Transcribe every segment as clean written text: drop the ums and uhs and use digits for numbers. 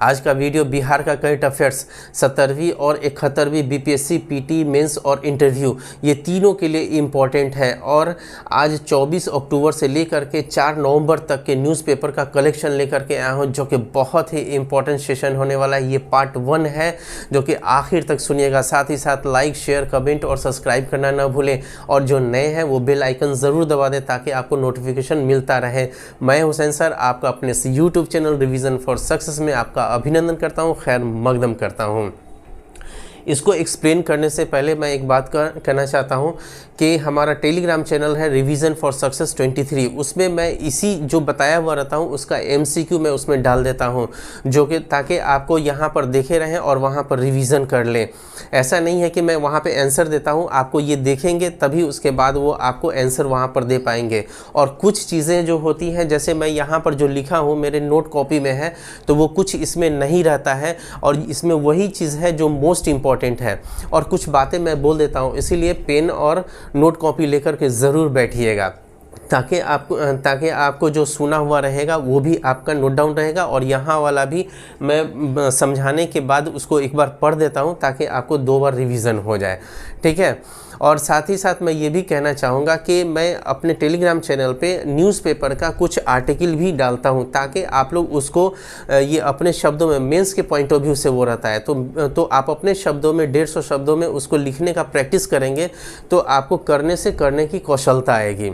आज का वीडियो बिहार का करंट अफेयर्स 70वीं और 71वीं बीपीएससी पीटी मेंस और इंटरव्यू ये तीनों के लिए इम्पॉर्टेंट है। और आज 24 अक्टूबर से लेकर के 4 नवंबर तक के न्यूज़पेपर का कलेक्शन लेकर के आया हूँ, जो कि बहुत ही इम्पॉर्टेंट सेशन होने वाला है। ये पार्ट 1 है, जो कि आखिर तक सुनिएगा। साथ ही साथ लाइक, शेयर, कमेंट और सब्सक्राइब करना ना भूलें, और जो नए हैं वो बेल आइकन ज़रूर दबा दें ताकि आपको नोटिफिकेशन मिलता रहे। मैं हुसैन सर आपका अपने YouTube channel revision for success में आपका अभिनंदन करता हूं, खैर मकदम करता हूं। इसको एक्सप्लेन करने से पहले मैं एक बात कहना चाहता हूं कि हमारा टेलीग्राम चैनल है रिवीजन फॉर सक्सेस 23, उसमें मैं इसी जो बताया हुआ रहता हूं उसका एमसीक्यू मैं उसमें डाल देता हूं, जो कि ताकि आपको यहां पर देखे रहें और वहां पर रिवीजन कर लें। ऐसा नहीं है कि मैं वहां पे आंसर देता हूं, आपको ये देखेंगे तभी उसके बाद वो आपको आंसर वहां पर दे पाएंगे। और कुछ चीज़ें जो होती हैं, जैसे मैं यहाँ पर जो लिखा हूँ मेरे नोट कॉपी में है, तो वो कुछ इसमें नहीं रहता है, और इसमें वही चीज़ है जो मोस्ट इम्पॉर्टेंट है। और कुछ बातें मैं बोल देता हूँ, इसीलिए पेन और नोट कॉपी लेकर के ज़रूर बैठिएगा, ताकि आपको जो सुना हुआ रहेगा वो भी आपका नोट डाउन रहेगा, और यहाँ वाला भी मैं समझाने के बाद उसको एक बार पढ़ देता हूँ ताकि आपको 2 बार रिवीजन हो जाए, ठीक है। और साथ ही साथ मैं ये भी कहना चाहूँगा कि मैं अपने टेलीग्राम चैनल पे न्यूज़पेपर का कुछ आर्टिकल भी डालता हूँ, ताकि आप लोग उसको ये अपने शब्दों में, मेंस के पॉइंट ऑफ व्यू से वो रहता है, तो आप अपने शब्दों में 150 शब्दों में उसको लिखने का प्रैक्टिस करेंगे तो आपको करने की कौशलता आएगी।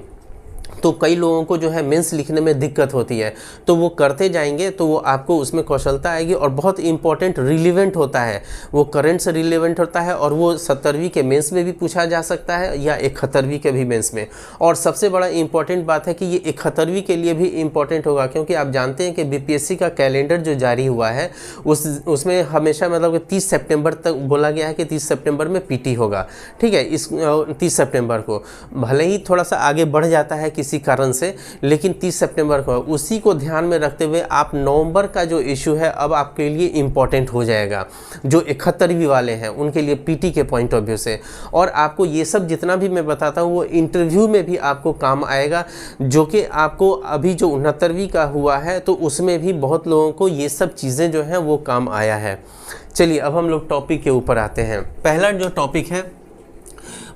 तो कई लोगों को जो है मेंस लिखने में दिक्कत होती है, तो वो करते जाएंगे तो वो आपको उसमें कौशलता आएगी। और बहुत इंपॉर्टेंट रिलेवेंट होता है, वो करंट से रिलेवेंट होता है, और वो 70वीं के मेंस में भी पूछा जा सकता है या 71वीं के भी मेंस में। और सबसे बड़ा इंपॉर्टेंट बात है कि ये 71वीं के लिए भी इम्पॉर्टेंट होगा, क्योंकि आप जानते हैं कि बीपीएससी का कैलेंडर जो जारी हुआ है उसमें हमेशा मतलब 30 सितंबर तक बोला गया है कि 30 सितंबर में पीटी होगा, ठीक है। इस 30 सितंबर को भले ही थोड़ा सा आगे बढ़ जाता है किसी कारण से, लेकिन 30 सितंबर को, उसी को ध्यान में रखते हुए आप नवंबर का जो इशू है अब आपके लिए इम्पॉर्टेंट हो जाएगा, जो 71वीं वाले हैं उनके लिए पीटी के पॉइंट ऑफ व्यू से। और आपको ये सब जितना भी मैं बताता हूँ वो इंटरव्यू में भी आपको काम आएगा, जो कि आपको अभी जो 69वीं का हुआ है तो उसमें भी बहुत लोगों को ये सब चीज़ें जो हैं वो काम आया है। चलिए अब हम लोग टॉपिक के ऊपर आते हैं। पहला जो टॉपिक है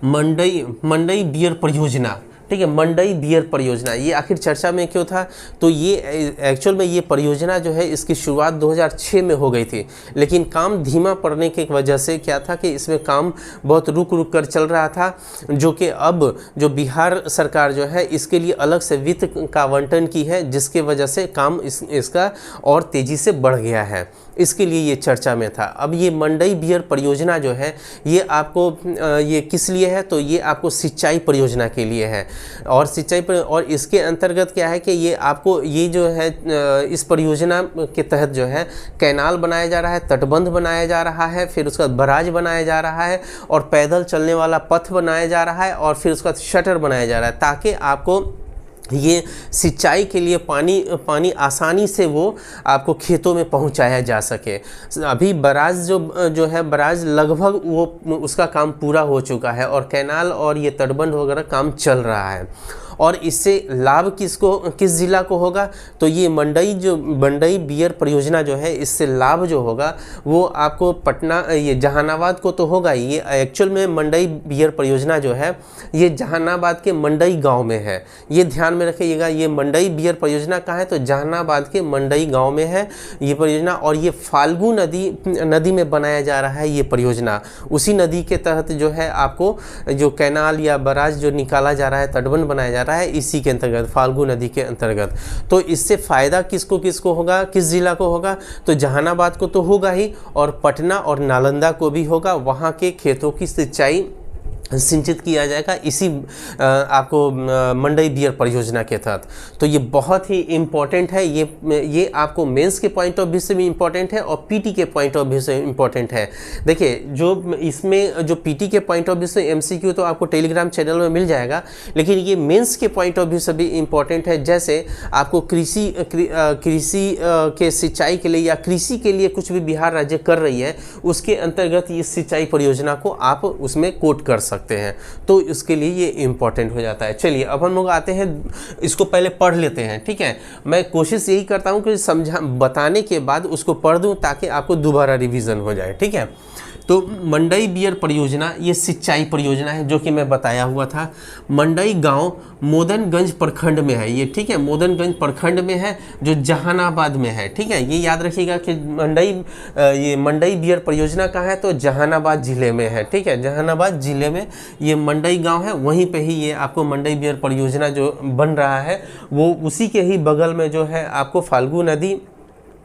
मंडई बियर परियोजना, ठीक है। मंडई बियर परियोजना ये आखिर चर्चा में क्यों था? तो ये एक्चुअल में ये परियोजना जो है इसकी शुरुआत 2006 में हो गई थी, लेकिन काम धीमा पड़ने की वजह से क्या था कि इसमें काम बहुत रुक कर चल रहा था, जो कि अब जो बिहार सरकार जो है इसके लिए अलग से वित्त का आवंटन की है, जिसके वजह से काम इसका और तेज़ी से बढ़ गया है, इसके लिए ये चर्चा में था। अब ये मंडई बियर परियोजना जो है ये आपको ये किस लिए है? तो ये आपको सिंचाई परियोजना के लिए है। और और इसके अंतर्गत क्या है कि ये आपको ये जो है इस परियोजना के तहत जो है कैनाल बनाया जा रहा है, तटबंध बनाया जा रहा है, फिर उसका बराज बनाया जा रहा है, और पैदल चलने वाला पथ बनाया जा रहा है, और फिर उसका शटर बनाया जा रहा है, ताकि आपको ये सिंचाई के लिए पानी आसानी से वो आपको खेतों में पहुंचाया जा सके। अभी बराज जो है बराज लगभग वो उसका काम पूरा हो चुका है, और कैनाल और ये तटबंध वगैरह काम चल रहा है। और इससे लाभ किस ज़िला को होगा? तो ये मंडई बियर परियोजना जो है इससे लाभ जो होगा वो आपको पटना, ये जहानाबाद को तो होगा। ये एक्चुअल में मंडई बियर परियोजना जो है ये जहानाबाद के मंडई गांव में है, ये ध्यान में रखिएगा। ये मंडई बियर परियोजना कहाँ है? तो जहानाबाद के मंडई गाँव में है ये परियोजना, और ये फाल्गु नदी में बनाया जा रहा है ये परियोजना। उसी नदी के तहत जो है आपको जो कैनाल या बराज जो निकाला जा रहा है, तटबंध बनाया जा रहा है, इसी के अंतर्गत, फाल्गु नदी के अंतर्गत। तो इससे फ़ायदा किसको होगा, किस ज़िला को होगा? तो जहानाबाद को तो होगा ही, और पटना और नालंदा को भी होगा। वहाँ के खेतों की सिंचाई सिंचित किया जाएगा इसी आपको मंडई बियर परियोजना के तहत। तो ये बहुत ही इम्पॉर्टेंट है, ये आपको मेंस के पॉइंट ऑफ व्यू से भी इम्पॉर्टेंट है और पीटी के पॉइंट ऑफ व्यू से इम्पॉर्टेंट है। देखिए जो इसमें जो पीटी के पॉइंट ऑफ व्यू से एमसीक्यू तो आपको टेलीग्राम चैनल में मिल जाएगा, लेकिन ये मेंस के पॉइंट ऑफ व्यू से भी इम्पॉर्टेंट है। जैसे आपको कृषि के सिंचाई के लिए या कृषि के लिए कुछ भी बिहार राज्य कर रही है, उसके अंतर्गत ये सिंचाई परियोजना को आप उसमें कोट कर सकते सकते हैं, तो इसके लिए ये इम्पॉर्टेंट हो जाता है। चलिए अब हम लोग आते हैं, इसको पहले पढ़ लेते हैं, ठीक है। मैं कोशिश यही करता हूँ कि बताने के बाद उसको पढ़ दूँ ताकि आपको दोबारा रिवीजन हो जाए, ठीक है। तो मंडई बियर परियोजना ये सिंचाई परियोजना है, जो कि मैं बताया हुआ था। मंडई गांव मोदनगंज प्रखंड में है ये, ठीक है, मोदनगंज प्रखंड में है, जो जहानाबाद में है, ठीक है। ये याद रखिएगा कि ये मंडई बियर परियोजना कहाँ है, तो जहानाबाद ज़िले में है, ठीक है। जहानाबाद ज़िले में ये मंडई गांव है, वहीं पे ही ये आपको मंडई बियर परियोजना जो बन रहा है वो उसी के ही बगल में जो है आपको फाल्गु नदी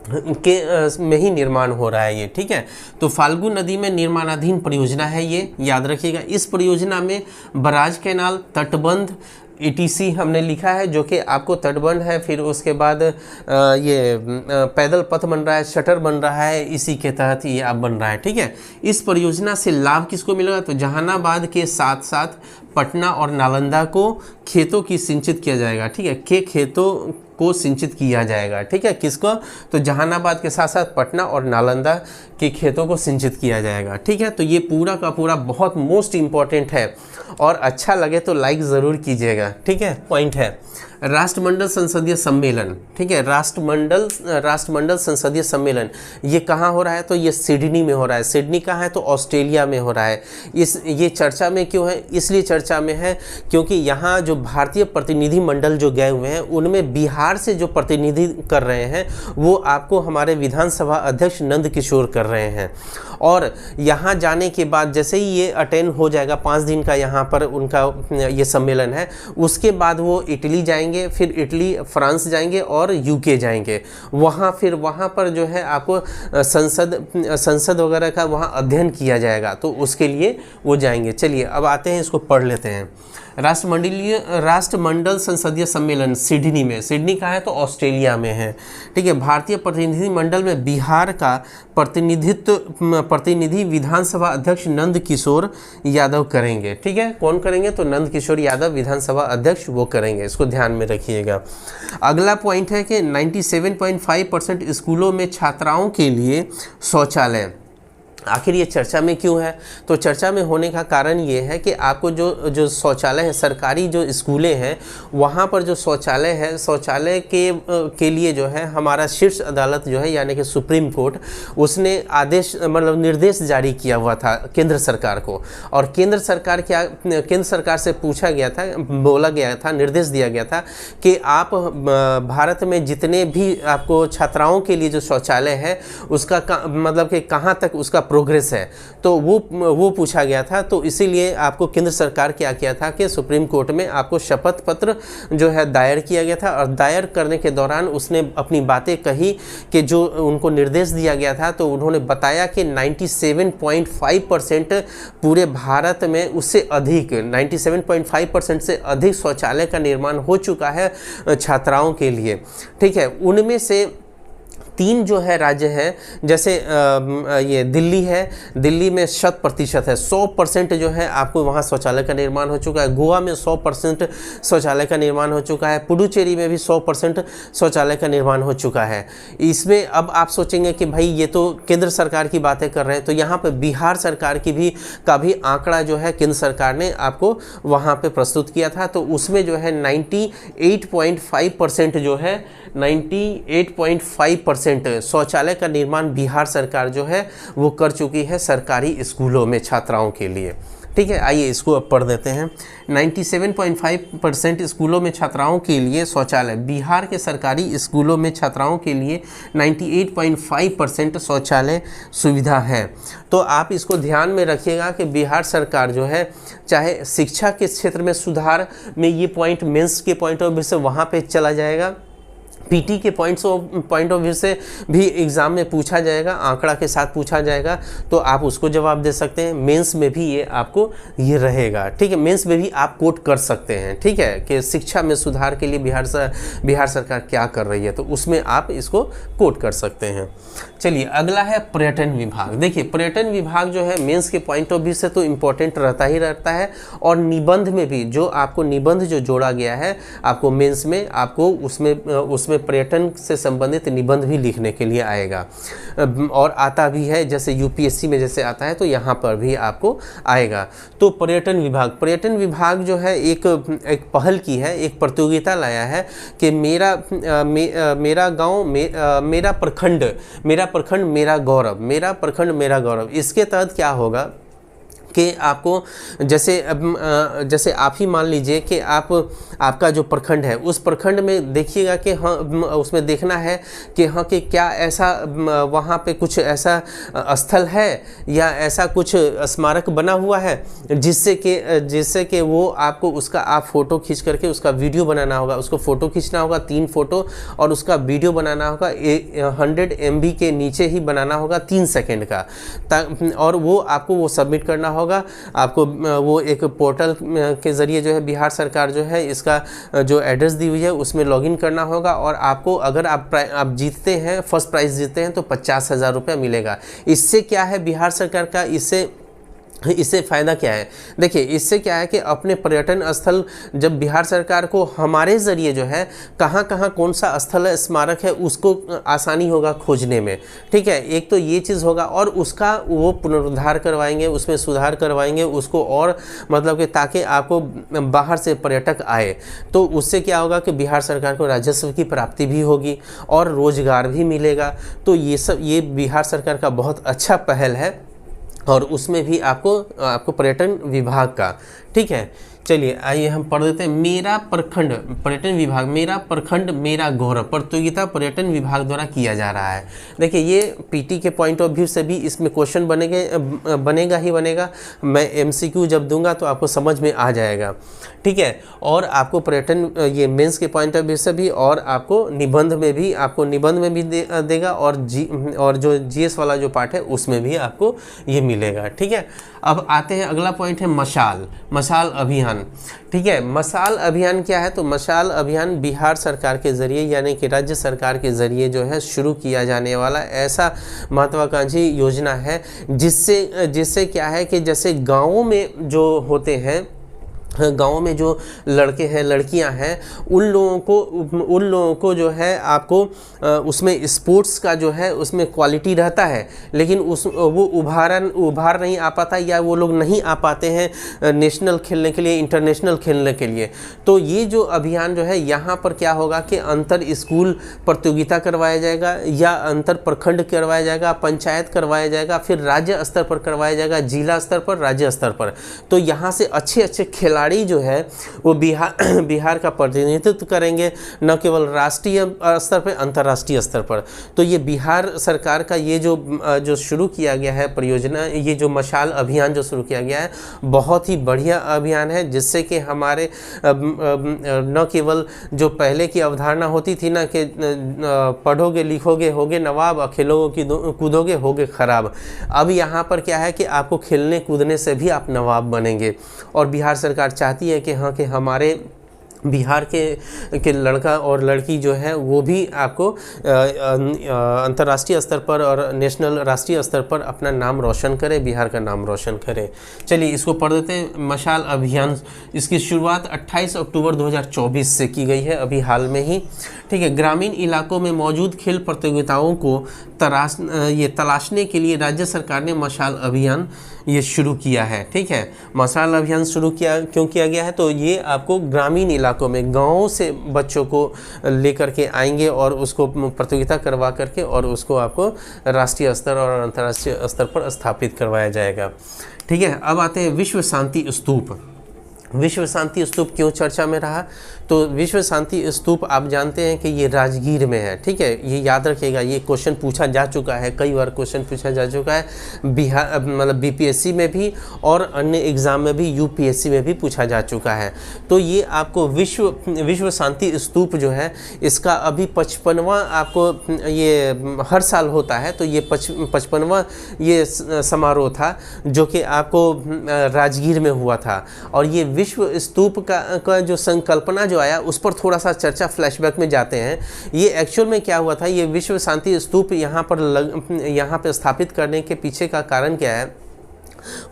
के में ही निर्माण हो रहा है ये, ठीक है। तो फाल्गु नदी में निर्माणाधीन परियोजना है ये, याद रखिएगा। इस परियोजना में बराज कैनाल, तटबंध ETC हमने लिखा है, जो कि आपको तटबंध है, फिर उसके बाद ये पैदल पथ बन रहा है, शटर बन रहा है, इसी के तहत ये आप बन रहा है, ठीक है। इस परियोजना से लाभ किसको मिलेगा, तो जहानाबाद के साथ साथ पटना और नालंदा को खेतों की सिंचित किया जाएगा, ठीक है, के खेतों को सिंचित किया जाएगा, ठीक है। किसको, तो जहानाबाद के साथ साथ पटना और नालंदा के खेतों को सिंचित किया जाएगा, ठीक है। तो ये पूरा का पूरा बहुत मोस्ट इम्पॉर्टेंट है, और अच्छा लगे तो लाइक ज़रूर कीजिएगा, ठीक है। पॉइंट है राष्ट्रमंडल संसदीय सम्मेलन, ठीक है। राष्ट्रमंडल संसदीय सम्मेलन ये कहाँ हो रहा है, तो ये सिडनी में हो रहा है। सिडनी कहाँ है, तो ऑस्ट्रेलिया में हो रहा है। ये चर्चा में क्यों है, इसलिए चर्चा में है क्योंकि यहाँ जो भारतीय प्रतिनिधि मंडल जो गए हुए हैं उनमें बिहार से जो प्रतिनिधि कर रहे हैं वो आपको हमारे विधानसभा अध्यक्ष नंद किशोर कर रहे हैं। और यहाँ जाने के बाद जैसे ही ये अटेंड हो जाएगा, 5 दिन का यहाँ पर उनका ये सम्मेलन है, उसके बाद वो इटली जाएंगे, फिर इटली फ्रांस जाएंगे और यूके जाएंगे। वहाँ पर जो है आपको संसद वगैरह का वहाँ अध्ययन किया जाएगा, तो उसके लिए वो जाएंगे। चलिए अब आते हैं, इसको पढ़ लेते हैं। राष्ट्रमंडल संसदीय सम्मेलन सिडनी में, सिडनी कहाँ है, तो ऑस्ट्रेलिया में है, ठीक है। भारतीय प्रतिनिधि मंडल में बिहार का प्रतिनिधि विधानसभा अध्यक्ष नंद किशोर यादव करेंगे, ठीक है। कौन करेंगे, तो नंद किशोर यादव विधानसभा अध्यक्ष वो करेंगे, इसको ध्यान में रखिएगा। अगला पॉइंट है कि 97.5% स्कूलों में छात्राओं के लिए शौचालय। आखिर ये चर्चा में क्यों है, तो चर्चा में होने का कारण ये है कि आपको जो शौचालय है, सरकारी जो स्कूलें हैं वहाँ पर जो शौचालय है, शौचालय के लिए जो है हमारा शीर्ष अदालत जो है यानी कि सुप्रीम कोर्ट, उसने आदेश मतलब निर्देश जारी किया हुआ था केंद्र सरकार को। और केंद्र सरकार से पूछा गया था, बोला गया था, निर्देश दिया गया था कि आप भारत में जितने भी आपको छात्राओं के लिए जो शौचालय है उसका मतलब कि कहाँ तक उसका प्रोग्रेस है, तो वो पूछा गया था। तो इसीलिए आपको केंद्र सरकार क्या किया था कि सुप्रीम कोर्ट में आपको शपथ पत्र जो है दायर किया गया था, और दायर करने के दौरान उसने अपनी बातें कही कि जो उनको निर्देश दिया गया था, तो उन्होंने बताया कि 97.5% पूरे भारत में उससे अधिक 97.5% से अधिक शौचालय का निर्माण हो चुका है छात्राओं के लिए, ठीक है। उनमें से 3 जो है राज्य है, जैसे ये दिल्ली है, दिल्ली में 100% है, 100% जो है आपको वहाँ शौचालय का निर्माण हो चुका है। गोवा में 100% शौचालय का निर्माण हो चुका है। पुडुचेरी में भी 100% शौचालय का निर्माण हो चुका है। इसमें अब आप सोचेंगे कि भाई ये तो केंद्र सरकार की बातें कर रहे हैं, तो यहाँ पर बिहार सरकार का भी आंकड़ा जो है केंद्र सरकार ने आपको वहाँ पे प्रस्तुत किया था। तो उसमें जो है 98.5% जो है 98.5% शौचालय का निर्माण बिहार सरकार जो है वो कर चुकी है सरकारी स्कूलों में छात्राओं के लिए, ठीक है। आइए इसको अब पढ़ देते हैं। 97.5% स्कूलों में छात्राओं के लिए शौचालय, बिहार के सरकारी स्कूलों में छात्राओं के लिए 98.5% शौचालय सुविधा है। तो आप इसको ध्यान में रखिएगा कि बिहार सरकार जो है, चाहे शिक्षा के क्षेत्र में सुधार में, ये पॉइंट मेंस के पॉइंट ऑफ व्यू से वहाँ पे चला जाएगा, पीटी के पॉइंट ऑफ व्यू से भी एग्ज़ाम में पूछा जाएगा, आंकड़ा के साथ पूछा जाएगा, तो आप उसको जवाब दे सकते हैं। मेंस में भी ये आपको ये रहेगा, ठीक है। मेंस में भी आप कोट कर सकते हैं, ठीक है, कि शिक्षा में सुधार के लिए बिहार सरकार क्या कर रही है, तो उसमें आप इसको कोट कर सकते हैं। चलिए अगला है पर्यटन विभाग। देखिए पर्यटन विभाग जो है मेंस के पॉइंट ऑफ व्यू से तो इम्पोर्टेंट रहता ही रहता है, और निबंध में भी जो आपको निबंध जो जोड़ा गया है आपको मेंस में, आपको उसमें उसमें पर्यटन से संबंधित निबंध भी लिखने के लिए आएगा और आता भी है, जैसे यूपीएससी में जैसे आता है तो यहाँ पर भी आपको आएगा। तो पर्यटन विभाग जो है एक पहल की है, एक प्रतियोगिता लाया है कि मेरा गांव मेरा प्रखंड मेरा गौरव। इसके तहत क्या होगा कि आपको जैसे आप ही मान लीजिए कि आपका जो प्रखंड है उस प्रखंड में देखिएगा कि हाँ उसमें देखना है कि हाँ कि क्या ऐसा वहाँ पे कुछ ऐसा स्थल है या ऐसा कुछ स्मारक बना हुआ है जिससे कि वो आपको उसका आप फ़ोटो खींच करके उसका वीडियो बनाना होगा, उसको फ़ोटो खींचना होगा 3 फ़ोटो और उसका वीडियो बनाना होगा 100 MB के नीचे ही बनाना होगा 3 सेकेंड का, और वो आपको वो सबमिट करना होगा। आपको वो एक पोर्टल के ज़रिए जो है बिहार सरकार जो है इसका जो एड्रेस दी हुई है उसमें लॉगिन करना होगा और आपको अगर आप जीतते हैं, फर्स्ट प्राइज़ जीतते हैं तो 50,000 रुपये मिलेगा। इससे क्या है बिहार सरकार का, इससे फ़ायदा क्या है? देखिए इससे क्या है कि अपने पर्यटन स्थल जब बिहार सरकार को हमारे ज़रिए जो है कहाँ कहाँ कौन सा स्थल है, स्मारक है, उसको आसानी होगा खोजने में। ठीक है, एक तो ये चीज़ होगा और उसका वो पुनरुद्धार करवाएंगे, उसमें सुधार करवाएंगे उसको, और मतलब कि ताकि आपको बाहर से पर्यटक आए तो उससे क्या होगा कि बिहार सरकार को राजस्व की प्राप्ति भी होगी और रोज़गार भी मिलेगा। तो ये बिहार सरकार का बहुत अच्छा पहल है और उसमें भी आपको पर्यटन विभाग का, ठीक है। चलिए आइए हम पढ़ देते हैं। मेरा प्रखंड पर्यटन विभाग, मेरा प्रखंड मेरा गौरव प्रतियोगिता पर्यटन विभाग द्वारा किया जा रहा है। देखिए ये पीटी के पॉइंट ऑफ व्यू से भी इसमें क्वेश्चन बनेगा ही बनेगा। मैं एमसीक्यू जब दूंगा तो आपको समझ में आ जाएगा, ठीक है। और आपको पर्यटन ये मेंस के पॉइंट ऑफ व्यू से भी, और आपको निबंध में भी देगा और जो जीएस वाला जो पार्ट है उसमें भी आपको ये मिलेगा, ठीक है। अब आते हैं, अगला पॉइंट है मशाल अभियान, ठीक है। मशाल अभियान क्या है? तो मशाल अभियान बिहार सरकार के ज़रिए यानी कि राज्य सरकार के ज़रिए जो है शुरू किया जाने वाला ऐसा महत्वाकांक्षी योजना है जिससे क्या है कि जैसे गाँवों में जो होते हैं, गाँव में जो लड़के हैं लड़कियां हैं उन लोगों को जो है आपको उसमें स्पोर्ट्स का जो है उसमें क्वालिटी रहता है, लेकिन वो उभार नहीं आ पाता या वो लोग नहीं आ पाते हैं नेशनल खेलने के लिए, इंटरनेशनल खेलने के लिए। तो ये जो अभियान जो है यहाँ पर क्या होगा कि अंतर स्कूल प्रतियोगिता करवाया जाएगा या अंतर प्रखंड करवाया जाएगा, पंचायत करवाया जाएगा, फिर राज्य स्तर पर करवाया जाएगा, जिला स्तर पर, राज्य स्तर पर। तो यहाँ से अच्छे खिलाड़ी जो है वो बिहार का प्रतिनिधित्व करेंगे, न केवल राष्ट्रीय स्तर पर, अंतर्राष्ट्रीय स्तर पर। तो ये बिहार सरकार का ये जो शुरू किया गया है परियोजना, ये जो मशाल अभियान जो शुरू किया गया है बहुत ही बढ़िया अभियान है, जिससे कि हमारे न केवल जो पहले की अवधारणा होती थी ना कि पढ़ोगे लिखोगे होगे नवाब, खेलोगे कूदोगे होगे खराब। अब यहाँ पर क्या है कि आपको खेलने कूदने से भी आप नवाब बनेंगे। और बिहार सरकार चाहती है कि हाँ कि हमारे बिहार के लड़का और लड़की जो है वो भी आपको अंतर्राष्ट्रीय स्तर पर और नेशनल राष्ट्रीय स्तर पर अपना नाम रोशन करे, बिहार का नाम रोशन करे। चलिए इसको पढ़ देते हैं। मशाल अभियान, इसकी शुरुआत 28 अक्टूबर 2024 से की गई है, अभी हाल में ही, ठीक है। ग्रामीण इलाकों में मौजूद खेल प्रतियोगिताओं को तलाशने के लिए राज्य सरकार ने मशाल अभियान ये शुरू किया है, ठीक है। मशाल अभियान शुरू क्यों किया गया है? तो ये आपको ग्रामीण इलाकों में गाँव से बच्चों को लेकर के आएंगे और उसको प्रतियोगिता करवा करके और उसको आपको राष्ट्रीय स्तर और अंतर्राष्ट्रीय स्तर पर स्थापित करवाया जाएगा, ठीक है। अब आते हैं विश्व शांति स्तूप। विश्व शांति स्तूप क्यों चर्चा में रहा? तो विश्व शांति स्तूप आप जानते हैं कि ये राजगीर में है, ठीक है। ये याद रखिएगा, ये क्वेश्चन पूछा जा चुका है, कई बार क्वेश्चन पूछा जा चुका है बिहार मतलब बीपीएससी में भी और अन्य एग्ज़ाम में भी, यूपीएससी में भी पूछा जा चुका है। तो ये आपको विश्व शांति स्तूप जो है इसका अभी 55वां आपको ये हर साल होता है। तो ये 55वां ये समारोह था जो कि आपको राजगीर में हुआ था। और ये विश्व स्तूप का जो संकल्पना जो आया उस पर थोड़ा सा चर्चा फ्लैशबैक में जाते हैं। ये एक्चुअल में क्या हुआ था, ये विश्व शांति स्तूप यहाँ पर स्थापित करने के पीछे का कारण क्या है?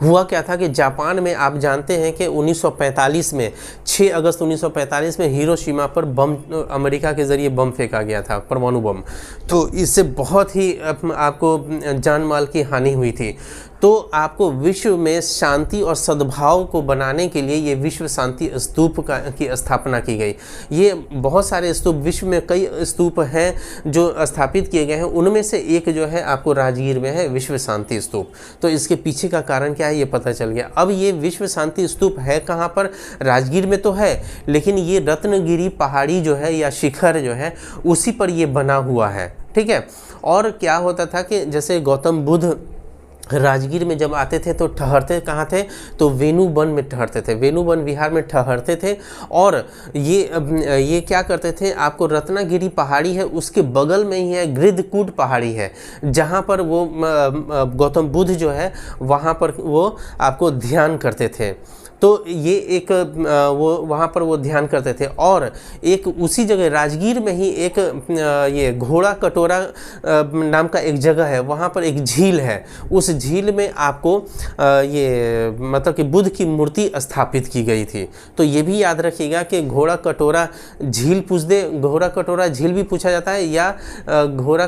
हुआ क्या था कि जापान में आप जानते हैं कि 1945 में 6 अगस्त 1945 में हिरोशिमा पर बम अमेरिका के ज़रिए बम फेंका गया था, परमाणु बम। तो इससे बहुत ही आपको जान माल की हानि हुई थी। तो आपको विश्व में शांति और सद्भाव को बनाने के लिए ये विश्व शांति स्तूप की स्थापना की गई। ये बहुत सारे स्तूप, विश्व में कई स्तूप हैं जो स्थापित किए गए हैं, उनमें से एक जो है आपको राजगीर में है, विश्व शांति स्तूप। तो इसके पीछे का कारण क्या है ये पता चल गया। अब ये विश्व शांति स्तूप है कहाँ पर? राजगीर में तो है, लेकिन ये रत्नगिरी पहाड़ी जो है या शिखर जो है उसी पर ये बना हुआ है, ठीक है। और क्या होता था कि जैसे गौतम बुद्ध राजगीर में जब आते थे तो ठहरते कहाँ थे? तो वेणु वन में ठहरते थे, वेणु वन विहार में ठहरते थे। और ये क्या करते थे? आपको रत्नागिरी पहाड़ी है, उसके बगल में ही है गृद्धकूट पहाड़ी है, जहाँ पर वो गौतम बुद्ध जो है वहाँ पर वो आपको ध्यान करते थे। तो ये एक वो वहाँ पर वो ध्यान करते थे। और एक उसी जगह राजगीर में ही एक ये घोड़ा कटोरा नाम का एक जगह है, वहाँ पर एक झील है। उस झील में आपको ये मतलब कि बुद्ध की मूर्ति स्थापित की गई थी। तो ये भी याद रखिएगा कि घोड़ा कटोरा झील पूछ दे, घोड़ा कटोरा झील भी पूछा जाता है, या घोड़ा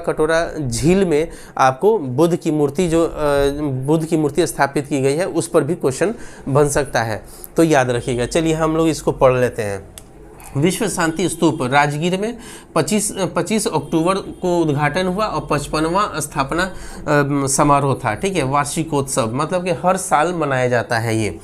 कटोरा झील में आपको बुद्ध की मूर्ति स्थापित की गई है, उस पर भी क्वेश्चन बन सकता है। तो याद रखिएगा। चलिए हम लोग इसको पढ़ लेते हैं। विश्व शांति स्तूप राजगीर में 25 अक्टूबर को उद्घाटन हुआ और 55वां स्थापना समारोह था, ठीक है, वार्षिकोत्सव, मतलब कि हर साल मनाया जाता है ये।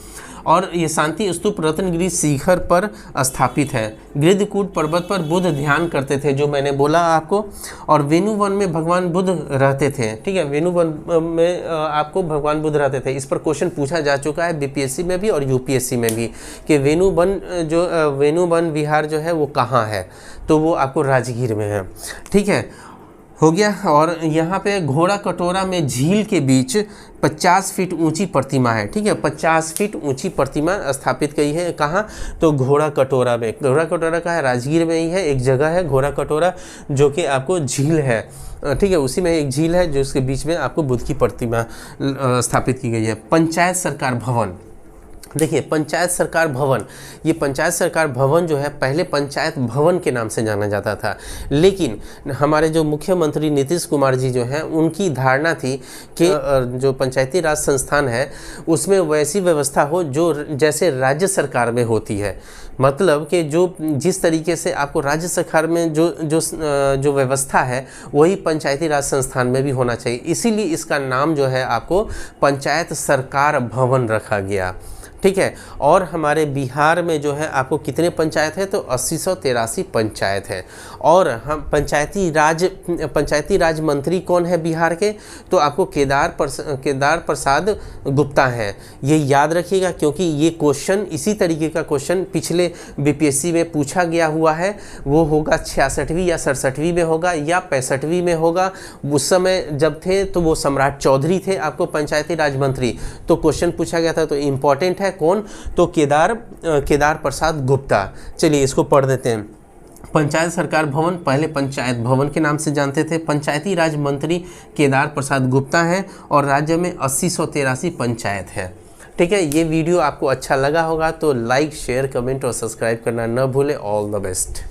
और ये शांति स्तूप रत्नगिरी शिखर पर स्थापित है। गृद्धकूट पर्वत पर बुद्ध ध्यान करते थे, जो मैंने बोला आपको। और वेणु वन में भगवान बुद्ध रहते थे, ठीक है, वेणु वन में आपको भगवान बुद्ध रहते थे। इस पर क्वेश्चन पूछा जा चुका है बीपीएससी में भी और यूपीएससी में भी कि वेणु वन विहार जो है वो कहाँ है? तो वो आपको राजगीर में है, ठीक है, हो गया। और यहाँ पे घोड़ा कटोरा में झील के बीच 50 फीट ऊंची प्रतिमा है, ठीक है, 50 फीट ऊंची प्रतिमा स्थापित की है। कहाँ? तो घोड़ा कटोरा में। घोड़ा कटोरा का है राजगीर में ही है, एक जगह है घोड़ा कटोरा जो कि आपको झील है, ठीक है, उसी में एक झील है जो उसके बीच में आपको बुद्ध की प्रतिमा स्थापित की गई है। पंचायत सरकार भवन, देखिए पंचायत सरकार भवन, ये पंचायत सरकार भवन जो है पहले पंचायत भवन के नाम से जाना जाता था, लेकिन हमारे जो मुख्यमंत्री नीतीश कुमार जी जो हैं उनकी धारणा थी कि जो पंचायती राज संस्थान है उसमें वैसी व्यवस्था हो जो जैसे राज्य सरकार में होती है। मतलब कि जिस तरीके से आपको राज्य सरकार में जो व्यवस्था है वही पंचायती राज संस्थान में भी होना चाहिए। इसीलिए इसका नाम जो है आपको पंचायत सरकार भवन रखा गया, ठीक है। और हमारे बिहार में जो है आपको कितने पंचायत है? तो 8083 पंचायत है। और हम पंचायती राज मंत्री कौन है बिहार के? तो आपको केदार प्रसाद गुप्ता हैं। ये याद रखिएगा क्योंकि ये क्वेश्चन, इसी तरीके का क्वेश्चन पिछले बीपीएससी में पूछा गया हुआ है। वो होगा 66वीं या 67वीं में होगा या 65वीं में होगा। उस समय जब थे तो वो सम्राट चौधरी थे आपको पंचायती राज मंत्री, तो क्वेश्चन पूछा गया था। तो इम्पॉर्टेंट है कौन? तो केदार प्रसाद गुप्ता। चलिए इसको पढ़ देते हैं। पंचायत सरकार भवन पहले पंचायत भवन के नाम से जानते थे। पंचायती राज मंत्री केदार प्रसाद गुप्ता हैं और राज्य में 8083 पंचायत है, ठीक है। ये वीडियो आपको अच्छा लगा होगा तो लाइक, शेयर, कमेंट और सब्सक्राइब करना न भूलें। All the best.